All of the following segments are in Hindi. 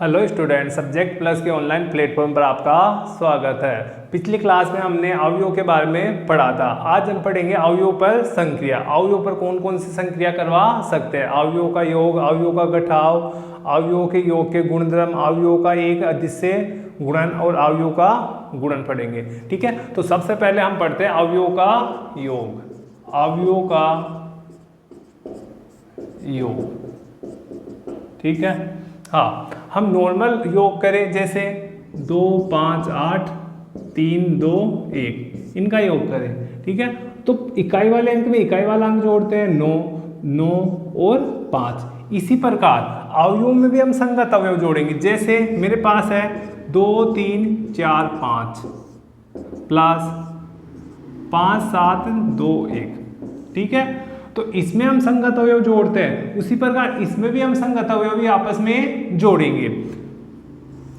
हेलो स्टूडेंट, सब्जेक्ट प्लस के ऑनलाइन प्लेटफॉर्म पर आपका स्वागत है। पिछली क्लास में हमने अवयव के बारे में पढ़ा था। आज हम पढ़ेंगे अवयव पर संक्रिया। अवयव पर कौन कौन सी संक्रिया करवा सकते हैं। अवयव का योग, अवयव का घटाव, अवयव के योग के गुणधर्म, अवयव का एक अधिशय गुणन और अवयव का गुणन पढ़ेंगे। ठीक है, तो सबसे पहले हम पढ़ते हैं अवयव का योग। अवयव का योग, ठीक है। हाँ, हम नॉर्मल योग करें जैसे 2, 5, 8, 3, 2, 1, इनका योग करें। ठीक है, तो इकाई वाले अंक में इकाई वाला अंक जोड़ते हैं 9, 9 और 5। इसी प्रकार अवयव में भी हम संगत अवयव जोड़ेंगे। जैसे मेरे पास है 2, 3, 4, 5 प्लस 5, 7, 2, 1। ठीक है, तो इसमें हम संगत अवयव जोड़ते हैं। उसी प्रकार इसमें भी हम संगत अवयव भी आपस में जोड़ेंगे।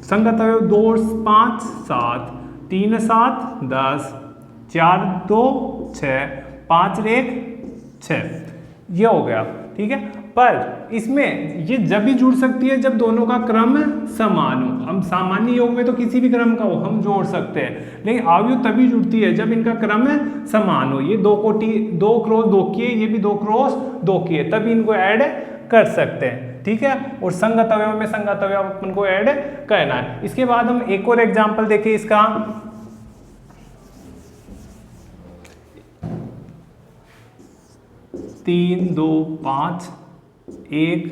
संगत अवयव 2, 5, 7, 3, 7, 10, 4, 2, 6, 5, 1, 6, ये हो गया। ठीक है, पर इसमें ये जब भी जुड़ सकती है जब दोनों का क्रम समान हो। हम सामान्य योग में तो किसी भी क्रम का हो हम जोड़ सकते हैं, लेकिन अवयव तभी जुड़ती है जब इनका क्रम समान हो। ये 2 क्रॉस 2 की है, ये भी 2 क्रॉस 2 की है, तभी इनको ऐड कर सकते हैं। ठीक है, और संगत अवयव में संगत अवयव अपन को ऐड करना है। इसके बाद हम एक और एग्जाम्पल देखें इसका। 3, 2, 5, 1,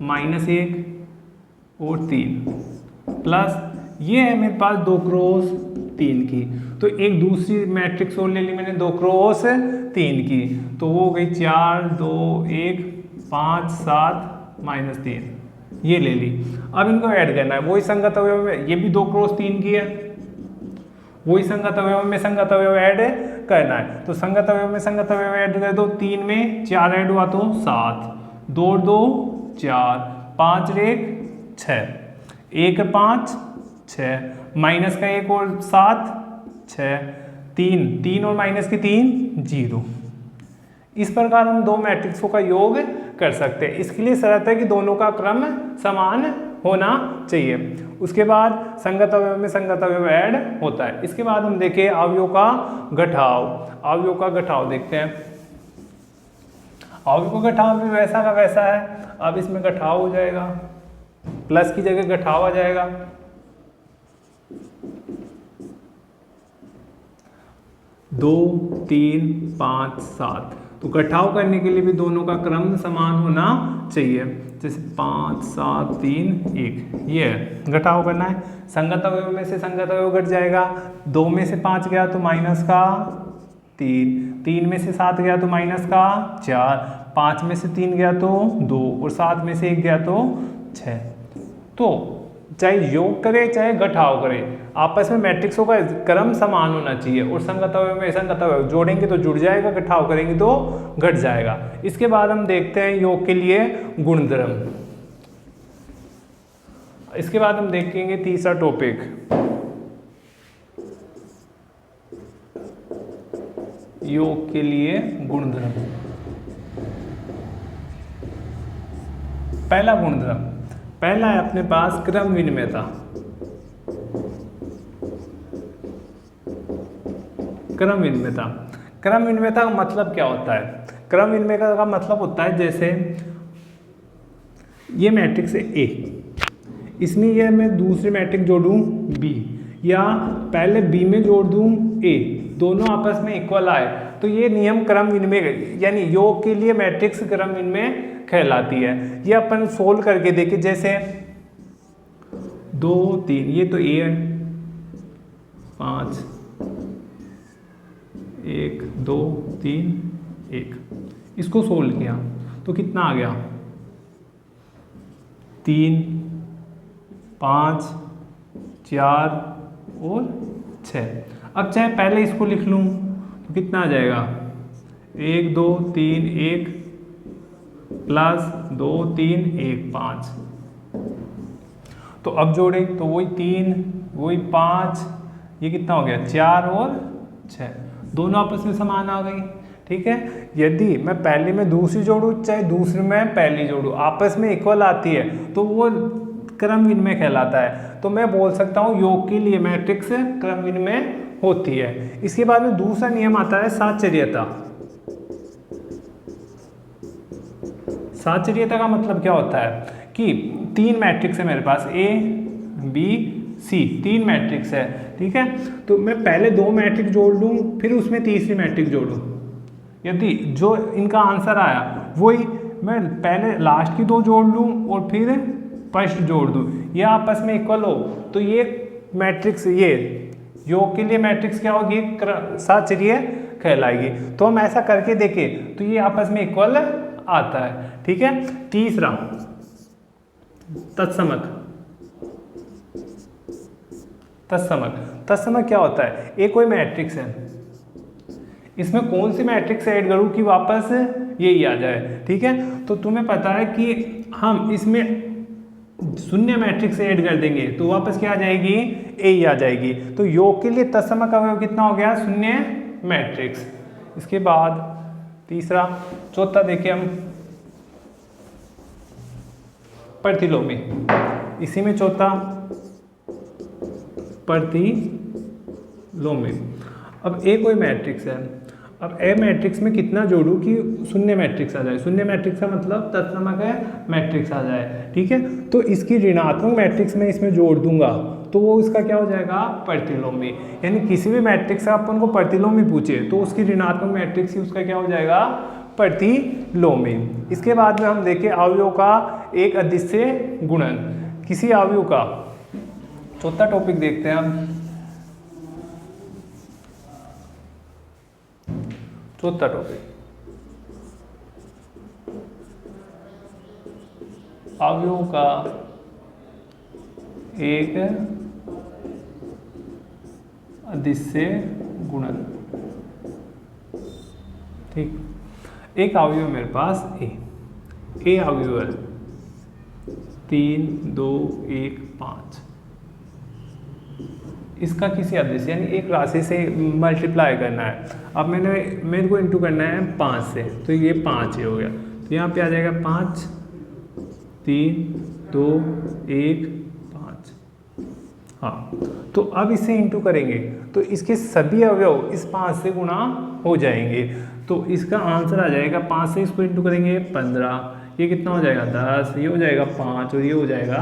-1 और 3 प्लस ये है मेरे पास 2 क्रॉस 3 की। तो एक दूसरी मैट्रिक्स और ले ली मैंने 2 क्रॉस 3 की, तो वो हो गई 4, 2, 1, 5, 7, -3, ये ले ली। अब इनको ऐड करना है। वही संगत अवयव में, ये भी 2 क्रॉस 3 की है, वही संगत अवयव में संगत अवयव ऐड करना है। तो संगत अवयव में संगत अवयव ऐड कर दो। 3 में 4 ऐड हुआ तो 7, 2, 2, 4, 5, 1, 6, 1, 5, 6, माइनस का 1 और 7, 6, 3 और माइनस की 3, 0। इस प्रकार हम दो मैट्रिक्सों का योग कर सकते हैं। इसके लिए शर्त है कि दोनों का क्रम समान होना चाहिए। उसके बाद संगत अवयव में संगत अवयव ऐड होता है। इसके बाद हम देखें अवयव का घटाव। अवयव का घटाव देखते हैं। अवयव का घटाव भी वैसा का वैसा है। अब इसमें घटाव हो जाएगा, प्लस की जगह घटाव आ जाएगा। दो, 3, 5, 7, तो घटाव करने के लिए भी दोनों का क्रम समान होना चाहिए। जैसे 5, 7, 3, 1, ये है घटाव करना है। संगत अवयव में से संगत अवयव घट जाएगा। 2 में से 5 गया तो माइनस का 3, 3 में से 7 गया तो माइनस का 4, 5 में से 3 गया तो 2 और 7 में से 1 गया तो 6। तो चाहे योग करे चाहे घटाव करे, आपस में मैट्रिक्सों का क्रम समान होना चाहिए। और संगत अवयव में संगत अवयव जोड़ेंगे तो जुड़ जाएगा, घटाव करेंगे तो घट जाएगा। इसके बाद हम देखते हैं योग के लिए गुणधर्म। इसके बाद हम देखेंगे तीसरा टॉपिक, योग के लिए गुणधर्म। पहला गुणधर्म, पहला है अपने पास क्रम विनिमयता। क्रम विनिमयता, क्रम विनिमयता का मतलब क्या होता है? क्रम विनिमयता का मतलब होता है जैसे ये मैट्रिक्स है A, इसमें ये मैं दूसरी मैट्रिक्स जोड़ूं B, या पहले B में जोड़ दूं A, दोनों आपस में इक्वल आए तो ये नियम क्रम विनिमय यानी योग के लिए मैट्रिक्स क्रम विनिमय कहलाती है। ये अपन सोल्व करके देखें। जैसे 2, 3, ये तो A है, 5, 1, 2, 3, 1, इसको सोल्व किया तो कितना आ गया? 3, 5, 4 और 6। अब चाहे पहले इसको लिख लूँ तो कितना आ जाएगा? 1, 2, 3, 1 प्लस 2, 3, 1, 5। तो अब जोड़े तो वही 3, वही 5, ये कितना हो गया? 4 और 6, दोनों आपस में समान आ गई। ठीक है, यदि मैं पहली में दूसरी जोड़ूँ चाहे दूसरी में पहली जोड़ूँ, आपस में इक्वल आती है तो वो क्रम विनिमय कहलाता है। तो मैं बोल सकता हूँ योग के लिए मैट्रिक्स क्रम विनिमय होती है। इसके बाद में दूसरा नियम आता है साचर्यता। साचर्यता का मतलब क्या होता है कि 3 मैट्रिक्स है मेरे पास, ए बी सी, 3 मैट्रिक्स है, ठीक है। तो मैं पहले 2 मैट्रिक्स जोड़ लूँ, फिर उसमें तीसरी मैट्रिक्स जोड़ूँ। यदि जो इनका आंसर आया वही मैं पहले लास्ट की 2 जोड़ लूँ और फिर फर्स्ट जोड़ दूँ, ये आपस में इक्वल हो, तो ये मैट्रिक्स, ये योग के लिए मैट्रिक्स क्या होगी, साचर्य कहलाएगी। तो हम ऐसा करके देखें तो ये आपस में इक्वल आता है, ठीक है। तीसरा तत्समक। तत्समक क्या होता है, एक कोई मैट्रिक्स है, इसमें कौन सी मैट्रिक्स ऐड करूं कि वापस यही आ जाए, ठीक है। तो तुम्हें पता है कि हम इसमें शून्य मैट्रिक्स ऐड कर देंगे तो वापस क्या आ जाएगी, ए ही आ जाएगी। तो योग के लिए तत्समक अवयव कितना हो गया, शून्य मैट्रिक्स। इसके बाद तीसरा, चौथा देखिए हम प्रतिलोमी। इसी में चौथा प्रतिलोमी। अब ए कोई मैट्रिक्स है, अब ए मैट्रिक्स में कितना जोड़ूं कि शून्य मैट्रिक्स आ जाए। शून्य मैट्रिक्स का मतलब तत्समक है मैट्रिक्स आ जाए, ठीक है। तो इसकी ऋणात्मक मैट्रिक्स में इसमें जोड़ दूंगा तो वो इसका क्या हो जाएगा, प्रतिलोमी। यानी किसी भी मैट्रिक्स का अपन को प्रतिलोमी पूछे तो उसकी ऋणात्मक मैट्रिक्स ही उसका क्या हो जाएगा, प्रतिलोमी। इसके बाद में हम देखें अवयव का एक अदिश्य गुणन। किसी अवयव का, चौथा टॉपिक देखते हैं हम, चौथा टॉपिक अवयव का एक अदिश्य गुणन। ठीक, एक अवयव मेरे पास ए अवयव है 3 2 1 5। इसका किसी अदिश्य यानी एक राशि से मल्टीप्लाई करना है। अब मेरे को इंटू करना है 5 से, तो ये 5 ही हो गया। तो यहाँ पे आ जाएगा 5 3 2 1 5। हाँ, तो अब इसे इंटू करेंगे तो इसके सभी अवयव इस 5 से गुणा हो जाएंगे। तो इसका आंसर आ जाएगा 5 से इसको इंटू करेंगे 15, ये कितना हो जाएगा 10, ये हो जाएगा 5 और ये हो जाएगा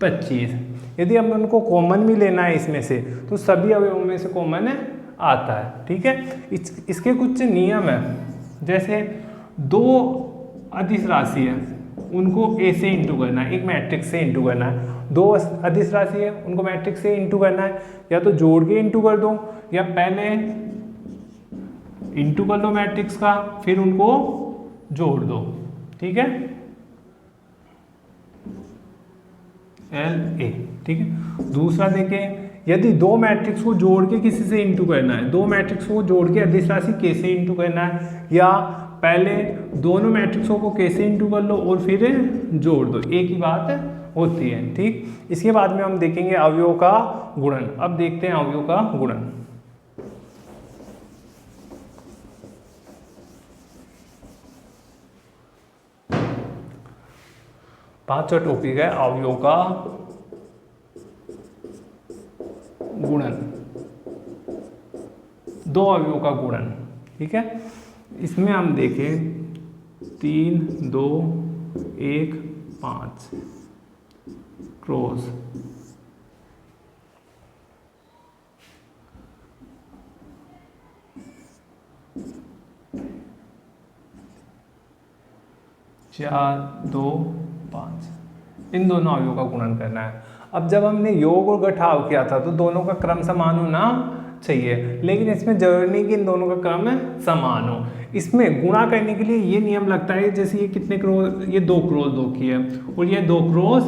25। यदि हम उनको कॉमन भी लेना है इसमें से तो सभी अवयवों में से कॉमन आता है, ठीक है। इसके कुछ नियम है, जैसे 2 अदिश राशि है उनको ए से इंटू करना है, एक मैट्रिक्स से इंटू करना है। 2 अदिश राशि है उनको मैट्रिक्स से इंटू करना है, या तो जोड़ के इंटू कर दो या पहले इंटू कर लो मैट्रिक्स का फिर उनको जोड़ दो, ठीक है, LA, ठीक है। दूसरा देखें, यदि 2 मैट्रिक्स को जोड़ के किसी से इंटू करना है, 2 मैट्रिक्स को जोड़ के अदिश राशि के से इंटू करना है, या पहले दोनों मैट्रिक्सों को के से इंटू कर लो और फिर जोड़ दो, एक ही बात होती है, ठीक। इसके बाद में हम देखेंगे अवयव का गुणन। अब देखते हैं अवयव का गुणन। पांचवा टॉपिक है अवयव का गुणन, 2 अवयव का गुणन, ठीक है। इसमें हम देखें 3 2 1 5 क्रॉस 4 2 5, इन दोनों अवयवों का गुणन करना है। अब जब हमने योग और घटाव किया था तो दोनों का क्रम समान होना चाहिए, लेकिन इसमें जरूरी नहीं कि इन दोनों का क्रम समान हो। इसमें गुणा करने के लिए ये नियम लगता है, जैसे ये कितने क्रॉस, ये 2 क्रॉस 2 की है और ये 2 क्रॉस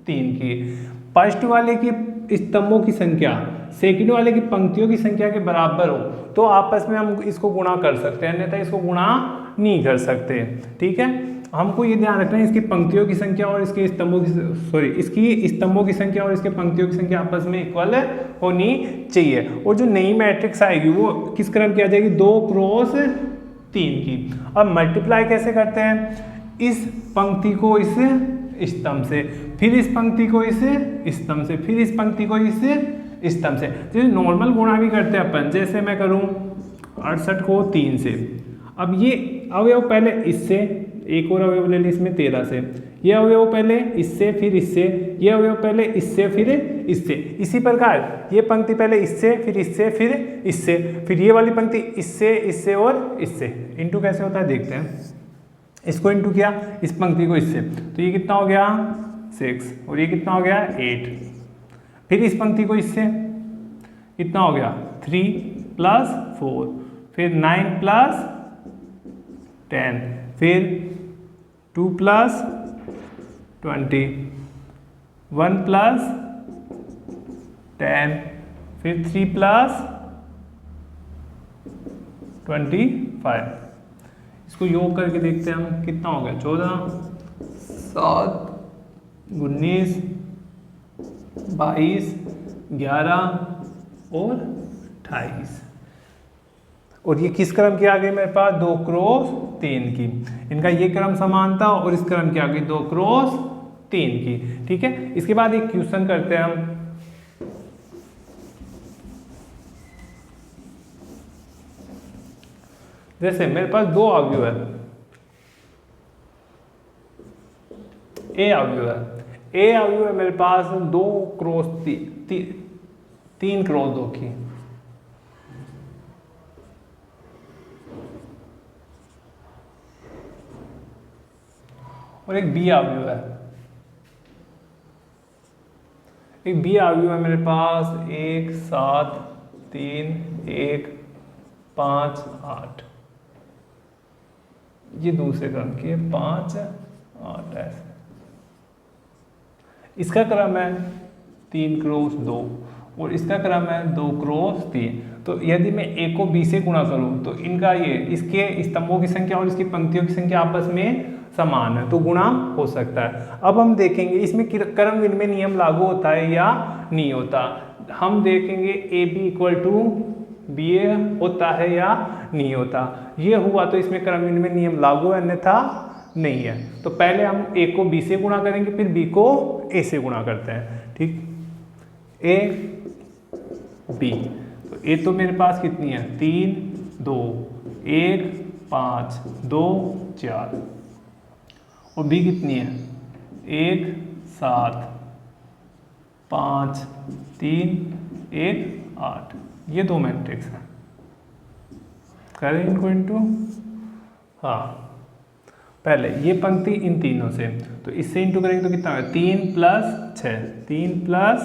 3 की। फर्स्ट वाले की स्तंभों की संख्या सेकंड वाले की पंक्तियों की संख्या के बराबर हो तो आपस में हम इसको गुणा कर सकते हैं, अन्यथा इसको गुणा नहीं कर सकते, ठीक है। हमको ये ध्यान रखना है इसकी पंक्तियों की संख्या और इसके स्तंभों की इसकी स्तंभों की संख्या और इसके पंक्तियों की संख्या आपस में इक्वल होनी चाहिए। और जो नई मैट्रिक्स आएगी वो किस क्रम की आ जाएगी, 2 क्रॉस 3 की। अब मल्टीप्लाई कैसे करते हैं, इस पंक्ति को इस स्तंभ से, फिर इस पंक्ति को इस स्तंभ से, फिर इस पंक्ति को इस स्तंभ से। जैसे नॉर्मल गुणा भी करते हैं अपन, जैसे मैं करूं 68 को 3 से, अब ये अवयव पहले इससे, एक और अवयव ले ली इसमें 13 से, ये अवयव पहले इससे फिर इससे, ये अवयव पहले इससे फिर इससे, इसी प्रकार ये पंक्ति पहले इससे फिर इससे फिर इससे, फिर ये वाली पंक्ति इससे इससे और इससे। इंटू कैसे होता है देखते हैं। इसको इंटू किया इस पंक्ति को इससे, तो ये कितना हो गया 6, और ये कितना हो गया 8, फिर इस पंक्ति को इससे कितना हो गया 3 + 4, फिर 9 + 10, फिर 2 + 20, 1 + 10, फिर 3 + 25। इसको योग करके देखते हैं हम, कितना हो गया 14, 7, 19, 22, 11 और 28। और ये किस क्रम की आ गई मेरे पास 2 क्रॉस 3 की। इनका ये क्रम समान था और इस क्रम की आ गई 2 क्रॉस 3 की। ठीक है, इसके बाद एक क्वेश्चन करते हैं हम। जैसे मेरे पास 2 अवयव है, ए अवयव है, ए अवयव है मेरे पास 2 क्रॉस 3 क्रॉस 2 की। और एक बी अवयव है, एक बी अवयव है मेरे पास 1, 7, 3, 1, 5, 8। ये दूसरे क्रम की 5, 8 ऐसे। इसका क्रम है 3 क्रॉस 2 और इसका क्रम है 2 क्रॉस 3। तो यदि मैं ए को बी से गुणा करूं तो इनका ये, इसके स्तंभों की संख्या और इसकी पंक्तियों की संख्या आपस में समान है, तो गुणा हो सकता है। अब हम देखेंगे इसमें क्रम विनिमय नियम लागू होता है या नहीं होता। हम देखेंगे A B equal to B A होता है या नहीं होता। ये हुआ तो इसमें क्रम विनिमय नियम लागू है, अन्यथा नहीं है। तो पहले हम ए को बी से गुणा करेंगे, फिर बी को ए से गुणा करते हैं। ठीक, ए बी, तो ए तो मेरे पास कितनी है 3, 2, 1, 5, 2, 4, और बी कितनी है 1, 7, 5, 3, 1, 8। ये 2 मैट्रिक्स हैं, करें इनको इंटू। हाँ, पहले ये पंक्ति इन तीनों से, तो इससे इंटू करेंगे तो कितना होगा 3 + 6, 3 +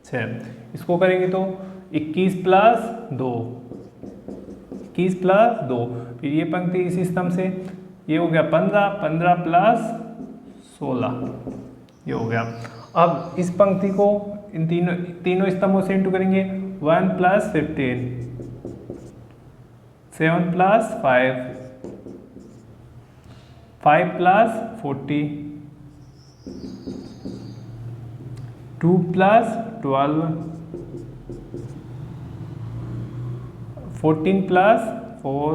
6। इसको करेंगे तो 21 + 2, 21 + 2। फिर ये पंक्ति इसी स्तंभ से, ये हो गया 15, 15 + 16, ये हो गया। अब इस पंक्ति को इन तीनों स्तंभों से इंटू करेंगे 1 + 15, 7 + 5, 5 + 40, 2 + 12, 14 + 4,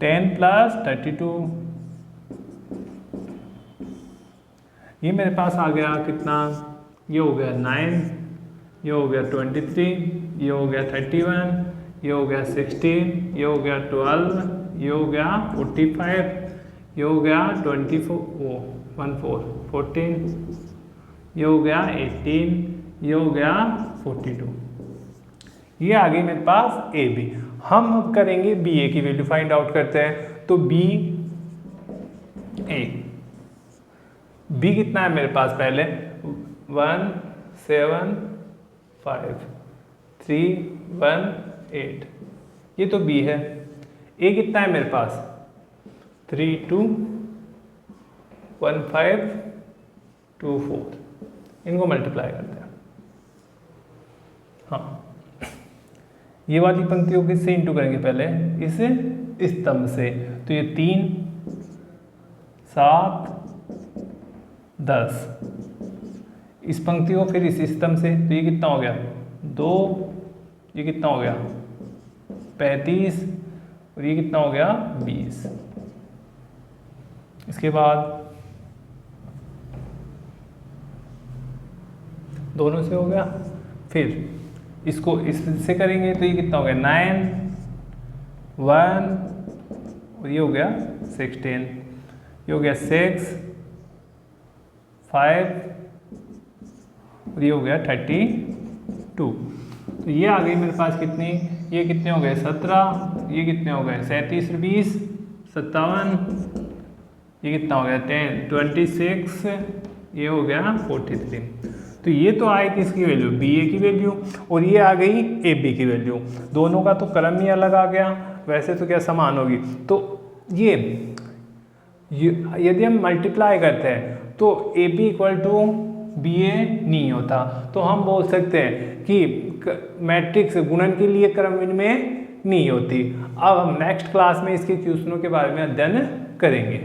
10 + 32। ये मेरे पास आ गया कितना, ये हो गया 9, ये हो गया 23, ये हो गया 31, ये हो गया 16, ये हो गया 12, ये हो गया 45, ये हो गया 14, ये हो गया 18, ये हो गया 42। ये आ गई मेरे पास ए बी। हम अब करेंगे बी ए की वैल्यू फाइंड आउट करते हैं। तो बी ए, बी कितना है मेरे पास पहले 1, 7, 5, 3, 1, 8, ये तो बी है। ए कितना है मेरे पास 3, 2, 1, 5, 2, 4। इनको मल्टीप्लाई करते हैं। हाँ, ये वाली पंक्तियों किससे इंटू करेंगे पहले, इस स्तंभ से। तो ये 3, 7, 10, इस पंक्ति को फिर इस स्तंभ से, तो ये कितना हो गया 2, ये कितना हो गया 35, और ये कितना हो गया 20। इसके बाद दोनों से हो गया, फिर इसको इससे करेंगे तो ये कितना हो गया 9 1 और ये हो गया 16, ये हो गया 6 5 और ये हो गया 32। तो ये आ गई मेरे पास कितनी, ये कितने हो गए 17, ये कितने हो गए 37 20 57, ये कितना हो गया 10 26, ये हो गया 43। तो ये तो आए किसकी वैल्यू, बी ए की वैल्यू, और ये आ गई ए बी की वैल्यू। दोनों का तो क्रम ही अलग आ गया, वैसे तो क्या समान होगी। तो ये यदि हम मल्टीप्लाई करते हैं तो A B equal to B A नहीं होता, तो हम बोल सकते हैं कि मैट्रिक्स गुणन के लिए क्रम में नहीं होती। अब हम नेक्स्ट क्लास में इसके क्वेश्चनों के बारे में अध्ययन करेंगे।